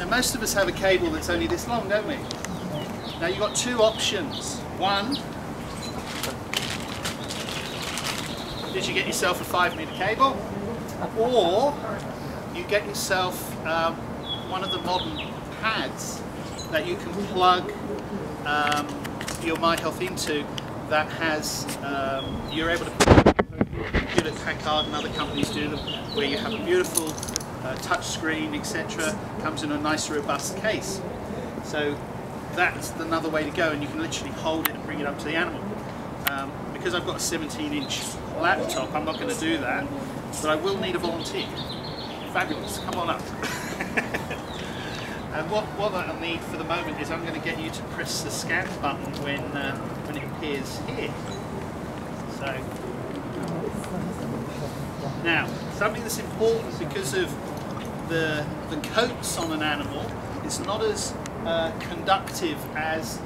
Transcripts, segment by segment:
Now most of us have a cable that's only this long, don't we? Now you've got two options. One is you get yourself a 5-meter cable, or you get yourself one of the modern pads that you can plug your MyHealth into, that has, you're able to put it, Packard and other companies do them, where you have a beautiful touch screen, etc. Comes in a nice robust case. So that's another way to go, and you can literally hold it and bring it up to the animal. Because I've got a 17-inch laptop, I'm not going to do that, but I will need a volunteer. Fabulous, come on up. And what I'll need for the moment is I'm going to get you to press the scan button when it appears here. So now, something that's important because of the coats on an animal, it's not as conductive as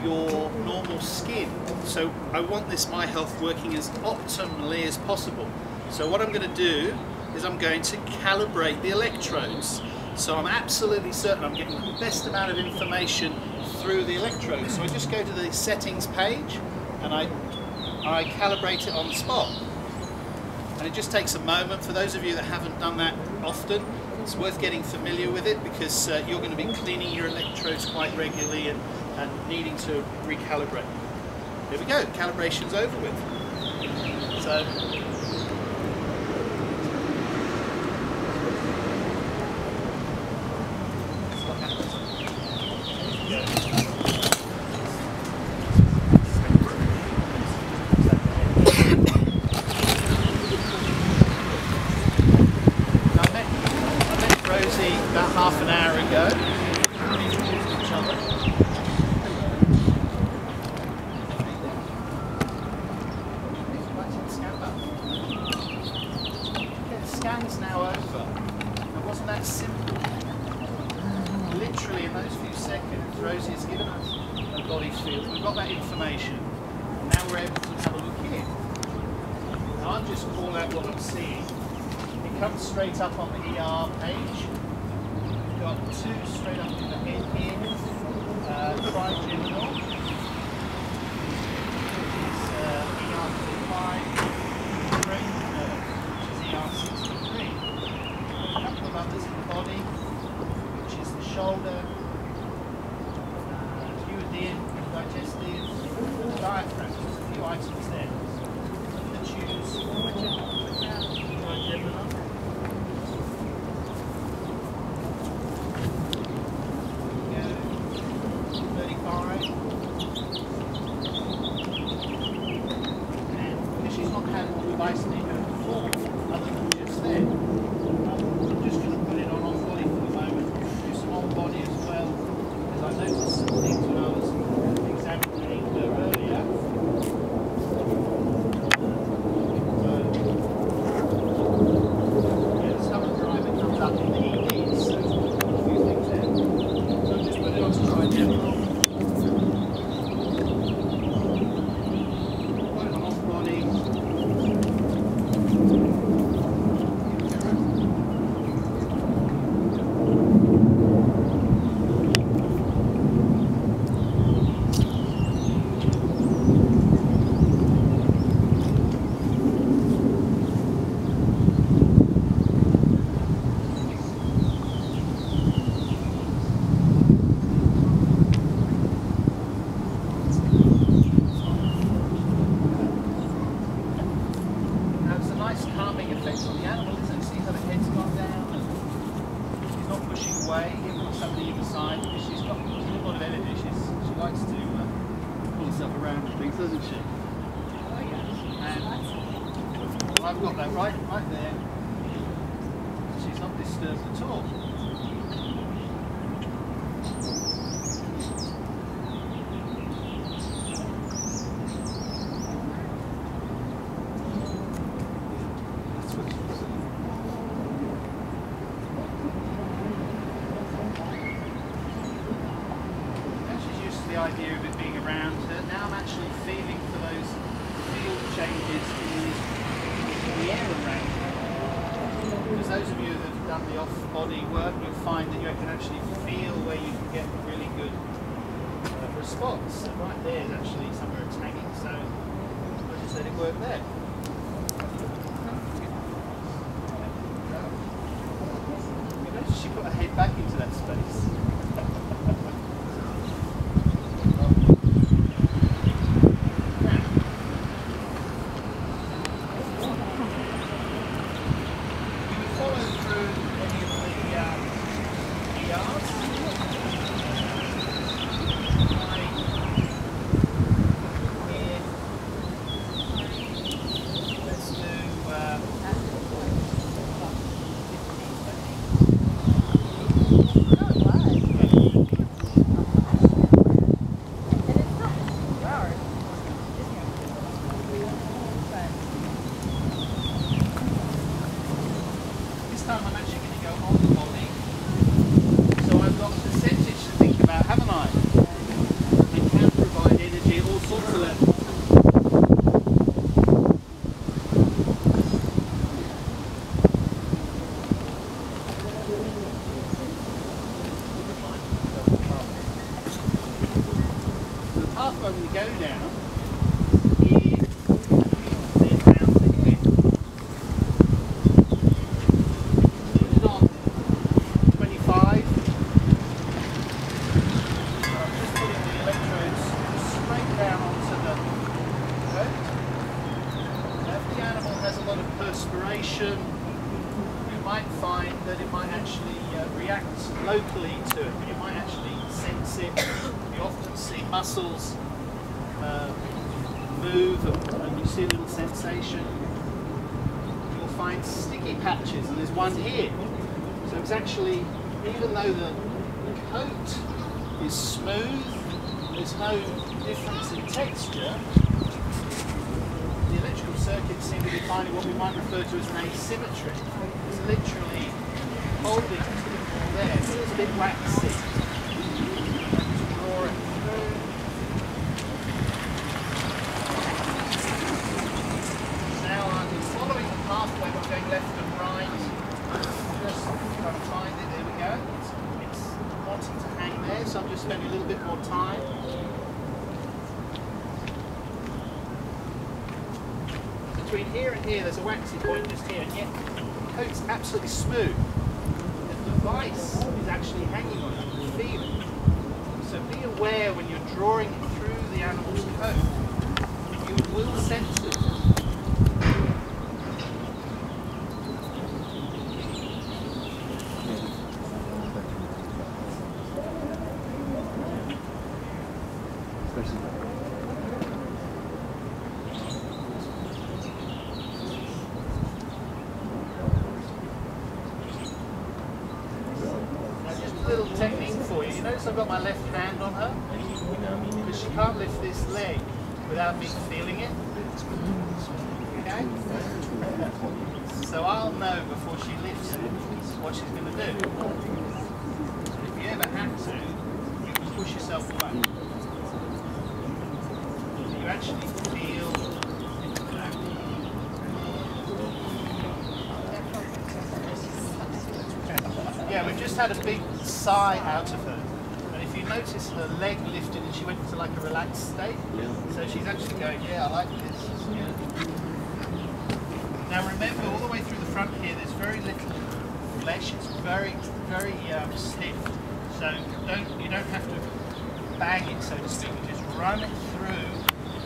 your normal skin. So I want this MyHealth working as optimally as possible. So what I'm going to do is I'm going to calibrate the electrodes. So I'm absolutely certain I'm getting the best amount of information through the electrodes. So I just go to the settings page and I calibrate it on the spot. And it just takes a moment. For those of you that haven't done that often, it's worth getting familiar with it, because you're going to be cleaning your electrodes quite regularly and needing to recalibrate. There we go, calibration's over with. So about half an hour ago. We introduced each other. Okay, the scan's now over. It wasn't that simple. Literally in those few seconds, Rosie has given us a body field. We've got that information. And now we're able to have a look in. Now I'll just call out what I'm seeing. It comes straight up on the ER page. Got two straight up in the head here, trigeminal, which is ER35, brain nerve, which is ER63. A couple of others in the body, which is the shoulder, duodenum, digestive, diaphragm. There's a few items there. I'm going to choose trigeminal. Doesn't she? Oh, yeah. And I've got that right there. She's not disturbed at all. And she's used to the idea of it being around her. Now I'm actually feeling for those field changes in the air around her. Because those of you that have done the the off-body work, you'll find that you can actually feel where you can get really good response. So right there is actually somewhere it's hanging, so I'll just let it work there. She put her head back into that space. When we go down is down to here. It's not 25. So I'm just putting the electrodes straight down onto the coat. If the animal has a lot of perspiration, you might find that it might actually react locally to it. You might actually sense it. You often see muscles move and you see a little sensation. You'll find sticky patches, and there's one here. So it's actually, even though the coat is smooth, there's no difference in texture, the electrical circuits seem to be finding what we might refer to as an asymmetry. It's literally holding a bit more there, so it's a bit waxy. Draw it through. Pathway, we're going left and right, just trying to find it, there we go, it's wanting to hang there, so I'm just spending a little bit more time. Between here and here there's a waxy point just here, and yet the coat's absolutely smooth. The device is actually hanging on it, you can feel it. So be aware when you're drawing it through the animal's coat, you will sense it. Little technique for you. You notice I've got my left hand on her because she can't lift this leg without me feeling it. Okay? So I'll know before she lifts it what she's going to do. If you ever have to, you can push yourself away. You actually feel. Yeah, we've just had a big sigh out of her. And if you notice her leg lifted and she went into like a relaxed state. Yeah. So she's actually going, yeah, I like this. Yeah. Now remember, all the way through the front here, there's very little flesh. It's very, very stiff. So you don't have to bang it, so to speak. You just run it through,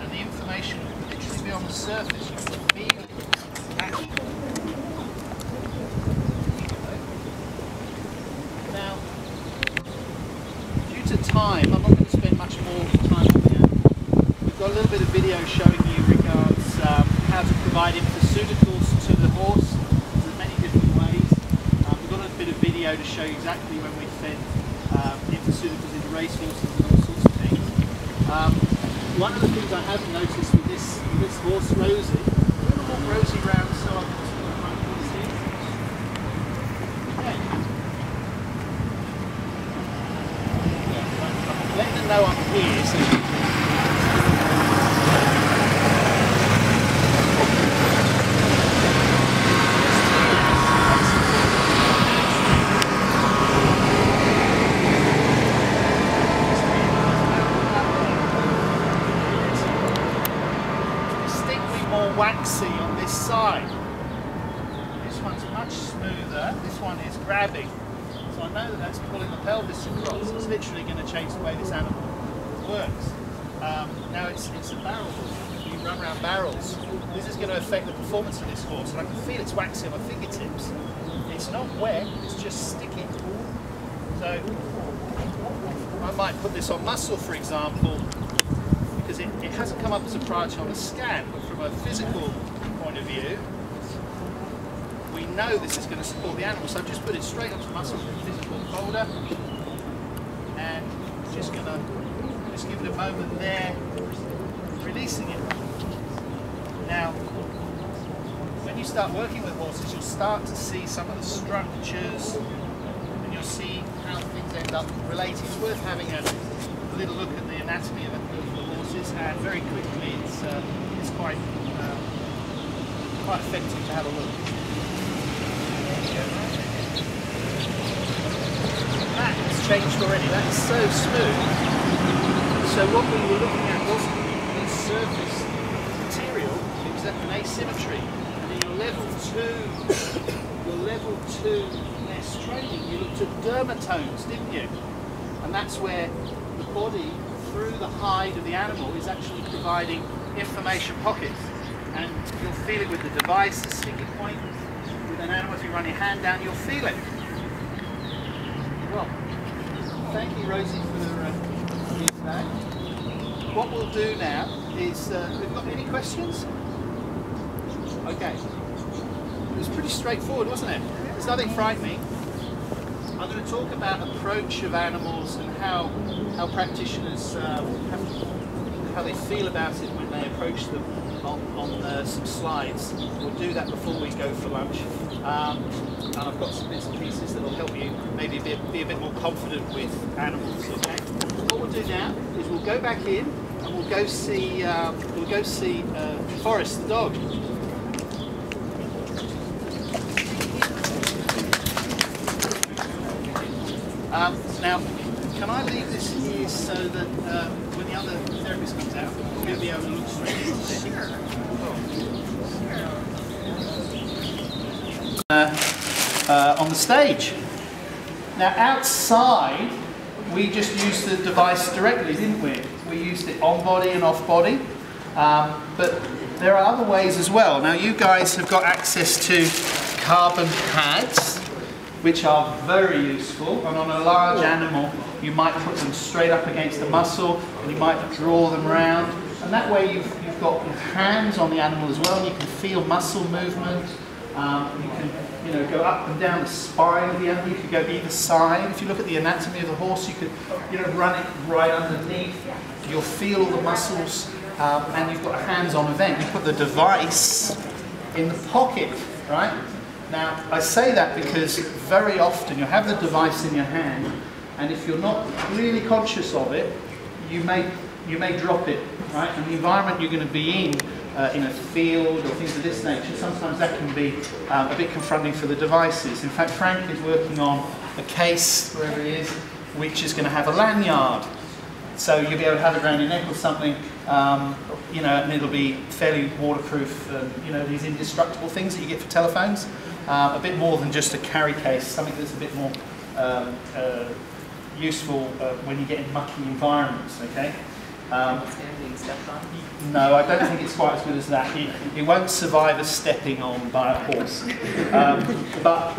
and the information will literally be on the surface. You can feel it. Now, due to time, I'm not going to spend much more time on here. We've got a little bit of video showing you regards how to provide infoceuticals to the horse. There's many different ways. We've got a bit of video to show you exactly when we fed infoceuticals into race horses and all sorts of things. One of the things I have noticed with this horse, Rosie, a little more Rosie round, so I'm just going to run this in. Okay. Let them know I'm here, so waxy on this side. This one's much smoother. This one is grabbing. So I know that that's pulling the pelvis across. It's literally going to change the way this animal works. Now it's a barrel horse. You run around barrels. This is going to affect the performance of this horse, and I can feel it's waxy on my fingertips. It's not wet, it's just sticky. So I might put this on muscle, for example, because it hasn't come up as a priority on the scan, but from a physical point of view, we know this is going to support the animal. So I've just put it straight onto muscle from the physical folder, and just going to give it a moment there, releasing it. Now, when you start working with horses, you'll start to see some of the structures, and you'll see how things end up relating. It's worth having a little look at the anatomy of the horses, and very quickly it's quite effective to have a look. That has changed already. That is so smooth. So what we were looking at wasn't the surface material, it was an asymmetry. And in your level 2 NES training, you looked at dermatomes, didn't you? And that's where the body, through the hide of the animal, is actually providing information pockets. And you'll feel it with the device, the sticky point. With an animal, if you run your hand down, you'll feel it. Well, thank you, Rosie, for today. What we'll do now is, we've got any questions? Okay. It was pretty straightforward, wasn't it? There's nothing frightening. I'm going to talk about approach of animals and how practitioners, how they feel about it when they approach them on some slides. We'll do that before we go for lunch. And I've got some bits and pieces that will help you maybe be a bit more confident with animals. Okay. What we'll do now is we'll go back in and we'll go see Forrest the dog. Now, can I leave this here so that when the other therapist comes out, we'll be able to look straight into it? On the stage. Now, outside, we just used the device directly, didn't we? We used it on body and off body, but there are other ways as well. Now, you guys have got access to carbon pads, which are very useful, and on a large animal you might put them straight up against the muscle and you might draw them round, and that way you've got your hands on the animal as well, and you can feel muscle movement. You can go up and down the spine of the animal, you could go either side. If you look at the anatomy of the horse, you could run it right underneath, you'll feel all the muscles, and you've got a hands-on event. You put the device in the pocket, right? Now, I say that because very often you'll have the device in your hand, and if you're not really conscious of it, you may drop it, right? And the environment you're going to be in a field or things of this nature, sometimes that can be a bit confronting for the devices. In fact, Frank is working on a case, wherever he is, which is going to have a lanyard. So you'll be able to have it around your neck or something, and it'll be fairly waterproof, these indestructible things that you get for telephones. A bit more than just a carry case, something that's a bit more useful when you get in mucky environments, okay? No, I don't think it's quite as good as that. It won't survive a stepping on by a horse. But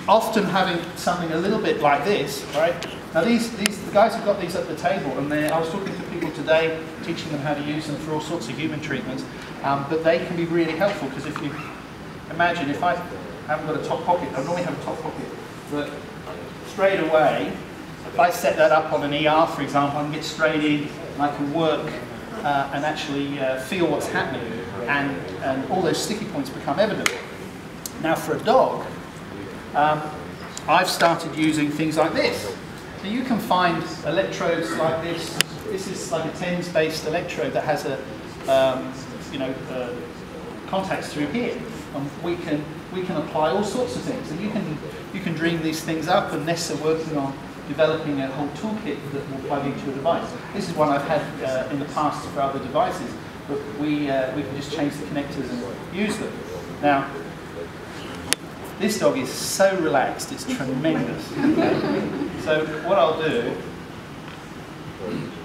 often having something a little bit like this, right? Now the guys have got these at the table, and I was talking to people today, teaching them how to use them for all sorts of human treatments, but they can be really helpful, because if you imagine, if I haven't got a top pocket, I normally have a top pocket, but straight away, if I set that up on an ER, for example, I can get straight in, and I can work and actually feel what's happening, and all those sticky points become evident. Now for a dog, I've started using things like this. So you can find electrodes like this. This is like a TENS-based electrode that has a contacts through here, and we can apply all sorts of things, and you can dream these things up, and NES are working on developing a whole toolkit that will plug into a device. This is one I've had in the past for other devices, but we can just change the connectors and use them. Now, this dog is so relaxed, it's tremendous. Okay? So what I'll do,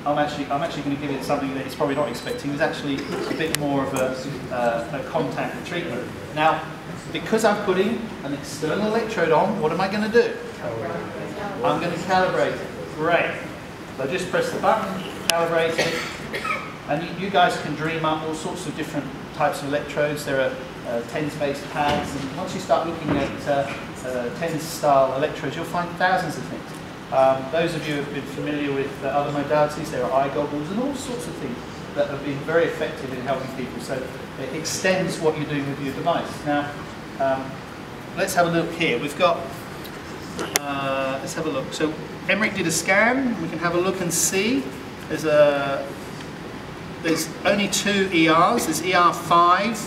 I'm actually going to give it something that it's probably not expecting. It's actually a bit more of a contact treatment. Now, because I'm putting an external electrode on, what am I going to do? I'm going to calibrate it. Great. So just press the button, calibrate it, and you guys can dream up all sorts of different types of electrodes. There are TENS-based pads, and once you start looking at TENS-style electrodes, you'll find thousands of things. Those of you who have been familiar with other modalities, there are eye goggles and all sorts of things that have been very effective in helping people. So it extends what you're doing with your device. Now, let's have a look here. We've got, let's have a look. So Emmerich did a scan. We can have a look and see. There's only 2 ERs. There's ER5,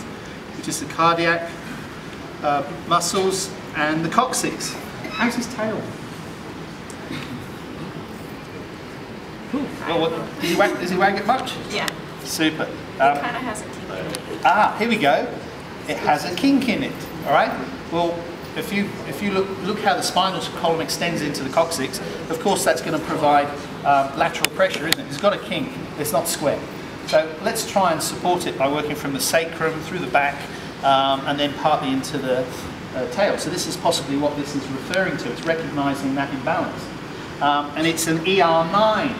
which is the cardiac muscles, and the coccyx. How's his tail? Cool. Well, does he wag it much? Yeah. Super. It kind of has a kink in it. Here we go. It has a kink in it. All right. Well, if you look how the spinal column extends into the coccyx, of course that's going to provide lateral pressure, isn't it? It's got a kink. It's not square. So let's try and support it by working from the sacrum through the back and then partly into the tail. So this is possibly what this is referring to. It's recognising that imbalance. And it's an ER9.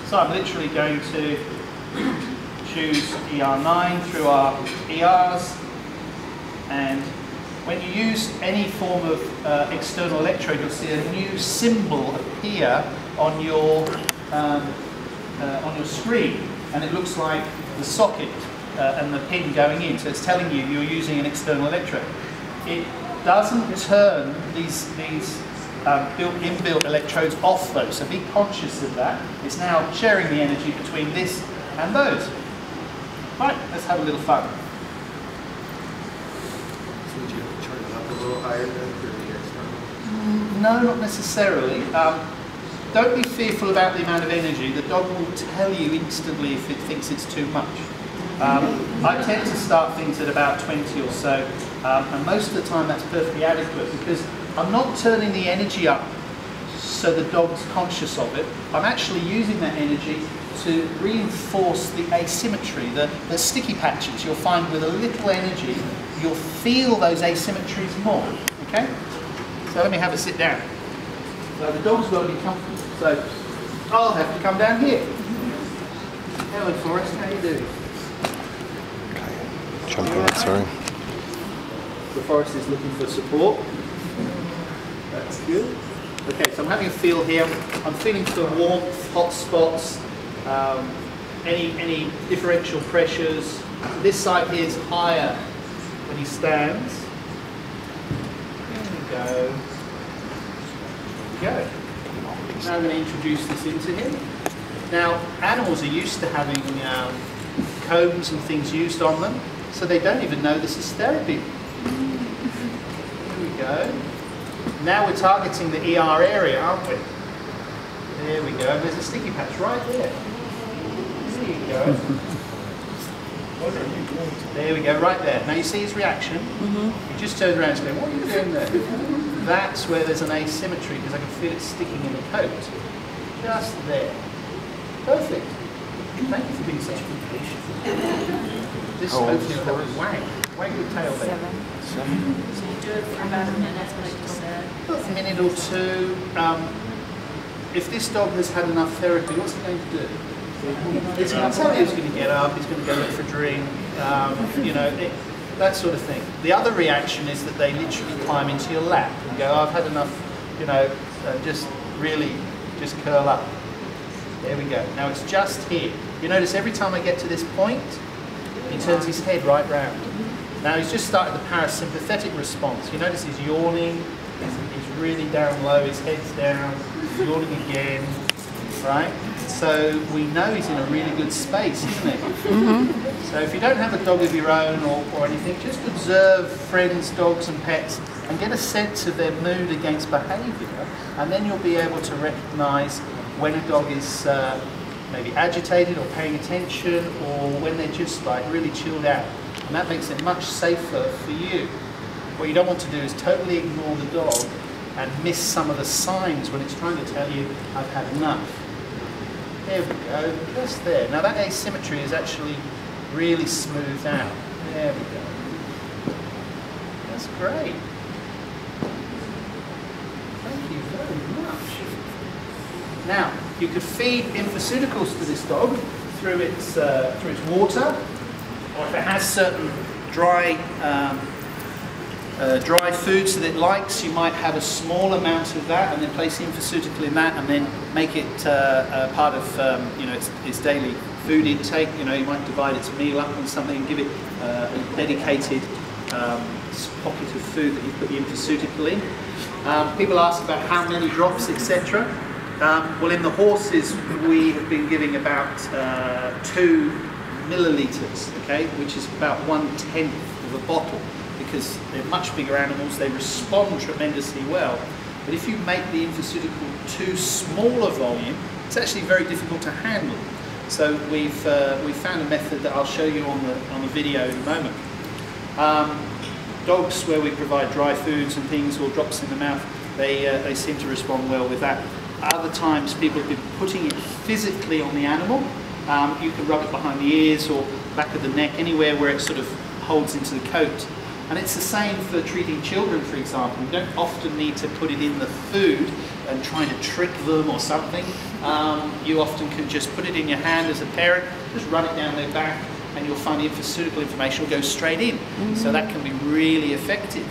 So I'm literally going to choose ER9 through our ERs, and when you use any form of external electrode, you'll see a new symbol appear on your screen, and it looks like the socket and the pin going in. So it's telling you you're using an external electrode. It doesn't turn these inbuilt electrodes off though, so be conscious of that. It's now sharing the energy between this and those. Right, let's have a little fun. So would you turn it up a little higher than the external? No, not necessarily. Don't be fearful about the amount of energy. The dog will tell you instantly if it thinks it's too much. I tend to start things at about 20 or so, and most of the time that's perfectly adequate because I'm not turning the energy up so the dog's conscious of it. I'm actually using that energy to reinforce the asymmetry, the sticky patches. You'll find with a little energy, you'll feel those asymmetries more, okay? So let me have a sit down. So the dog's got to be comfortable, so I'll have to come down here. Hello Forrest, how you doing? Jumping on, sorry. The Forrest is looking for support. That's good. Okay, so I'm having a feel here. I'm feeling for warmth, hot spots, any differential pressures. So this side here is higher when he stands. There we go. There we go. Now I'm going to introduce this into him. Now, animals are used to having combs and things used on them, so they don't even know this is therapy. There we go. Now we're targeting the ER area, aren't we? There we go. And there's a sticky patch right there. There you go. There we go, right there. Now you see his reaction. He just turns around and says, "What are you doing there?" That's where there's an asymmetry because I can feel it sticking in the coat. Just there. Perfect. Thank you for being such a good patient. This hopefully will help wag. Wag your tail there. 7. So you do it for about a minute, that's what I just said. A minute or two. If this dog has had enough therapy, what's he going to do? He's going to tell you he's going to get up, he's going to go look for a drink, you know, that sort of thing. The other reaction is that they literally climb into your lap and go, "Oh, I've had enough, you know, just curl up." There we go. Now it's just here. You notice every time I get to this point, he turns his head right round. Now he's just started the parasympathetic response. You notice he's yawning, he's really down low, his head's down, he's yawning again, right? So we know he's in a really good space, isn't it? So if you don't have a dog of your own or anything, just observe friends, dogs and pets and get a sense of their mood against behaviour, and then you'll be able to recognise when a dog is maybe agitated or paying attention, or when they're just like really chilled out. And that makes it much safer for you. What you don't want to do is totally ignore the dog and miss some of the signs when it's trying to tell you, I've had enough. There we go, just there. Now that asymmetry is actually really smoothed out. There we go. That's great. Thank you very much. Now, you could feed infoceuticals to this dog through its water, or if it has certain dry foods that it likes, you might have a small amount of that and then place the infoceutical in that and then make it part of you know, its daily food intake. You know, you might divide its meal up on something and give it a dedicated pocket of food that you put the infoceutical in. People ask about how many drops, etc. Well, in the horses, we have been giving about 2 milliliters, okay, which is about 1/10 of a bottle, because they're much bigger animals, they respond tremendously well. But if you make the infoceutical too small a volume, it's actually very difficult to handle. So we've found a method that I'll show you on the video in a moment. Dogs where we provide dry foods and things or drops in the mouth, they seem to respond well with that. Other times people have been putting it physically on the animal. You can rub it behind the ears or back of the neck, anywhere where it sort of holds into the coat. And it's the same for treating children, for example. You don't often need to put it in the food and trying to trick them or something. You often can just put it in your hand as a parent, just run it down their back, and you'll find the infoceutical information will go straight in. So that can be really effective.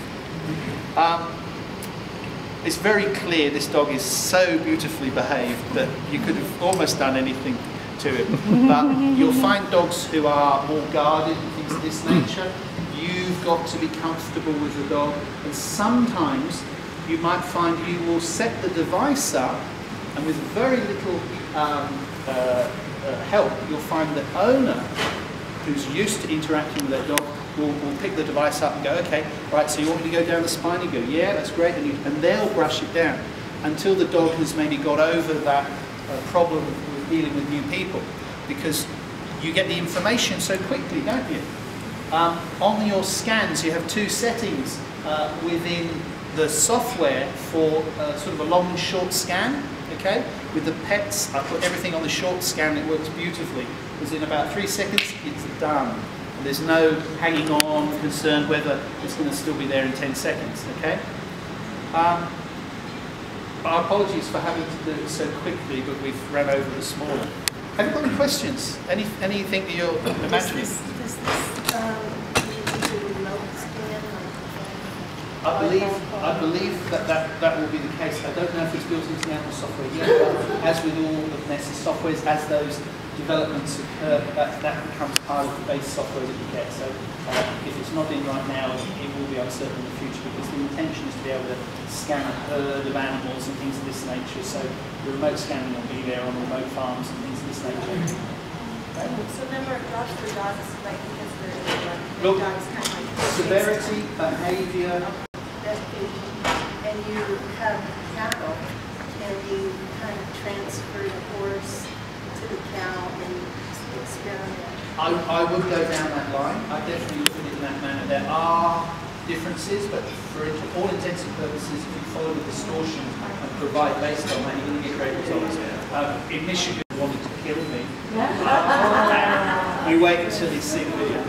It's very clear this dog is so beautifully behaved that you could have almost done anything to it. But you'll find dogs who are more guarded and things of this nature. You've got to be comfortable with the dog, and sometimes you might find you will set the device up, and with very little help, you'll find the owner, who's used to interacting with their dog, will pick the device up and go, okay, right, so you want me to go down the spine? You go, yeah, that's great, and they'll brush it down until the dog has maybe got over that problem with dealing with new people, because you get the information so quickly, don't you? On your scans, you have 2 settings within the software for sort of a long and short scan, okay? With the pets, I put everything on the short scan, it works beautifully, because in about 3 seconds, it's done. And there's no hanging on, concerned whether it's going to still be there in 10 seconds, okay? Our apologies for having to do it so quickly, but we've ran over this morning. Have you got any questions? Anything that you're imagining? I believe that will be the case. I don't know if it's built into the animal software yet, but as with all of NES's softwares, as those developments occur, that becomes part of the base software that you get. So if it's not in right now, it will be uncertain in the future, because the intention is to be able to scan a herd of animals and things of this nature. So the remote scanning will be there on remote farms and things of this nature. So number of drops for dogs, like, because the Look, dogs kind of like severity, behaviour. And you have cattle, can you kind of transfer the horse to the cow and experiment? I would go down that line. I definitely look at it in that manner. There are differences, but for all intents and purposes, if you follow the distortion and provide based on that, you're going to get great results. In Michigan, they wanted to kill me. You wait until you see the video.